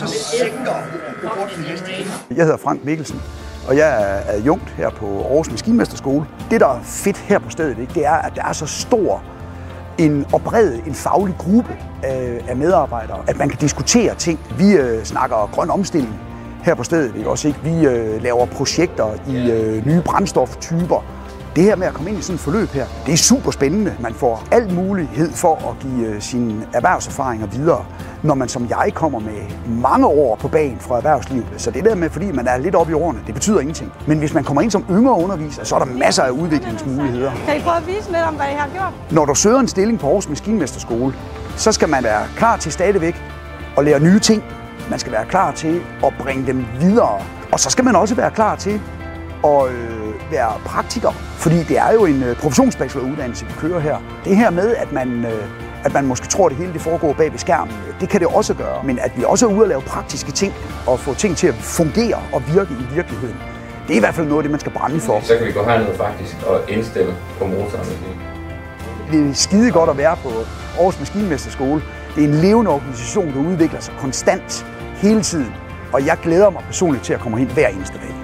så sænker robotten hastigheden. Jeg hedder Frank Mikkelsen, og jeg er adjunkt her på Aarhus Maskinmesterskole. Det, der er fedt her på stedet, det er, at der er så stor en faglig gruppe af medarbejdere, at man kan diskutere ting. Vi snakker grøn omstilling her på stedet, ikke også, ikke? Vi laver projekter i nye brændstoftyper. Det her med at komme ind i sådan et forløb her, det er super spændende. Man får al mulighed for at give sine erhvervserfaringer videre, når man som jeg kommer med mange år på banen fra erhvervslivet. Så det der med, fordi man er lidt oppe i årene, det betyder ingenting. Men hvis man kommer ind som yngre underviser, så er der masser af udviklingsmuligheder. Kan I prøve at vise lidt om, hvad I har gjort? Når du søger en stilling på Aarhus Maskinmesterskole, så skal man være klar til stadigvæk at lære nye ting. Man skal være klar til at bringe dem videre. Og så skal man også være klar til at være praktiker, fordi det er jo en professionsbacheloruddannelse, vi kører her. Det her med, at man måske tror, at det hele det foregår bag ved skærmen, det kan det også gøre. Men at vi også er ude at lave praktiske ting og få ting til at fungere og virke i virkeligheden, det er i hvert fald noget af det, man skal brænde for. Så kan vi gå herned faktisk og indstille på motoren. Det er skide godt at være på Aarhus Maskinmesterskole. Det er en levende organisation, der udvikler sig konstant hele tiden. Og jeg glæder mig personligt til at komme hen hver eneste dag.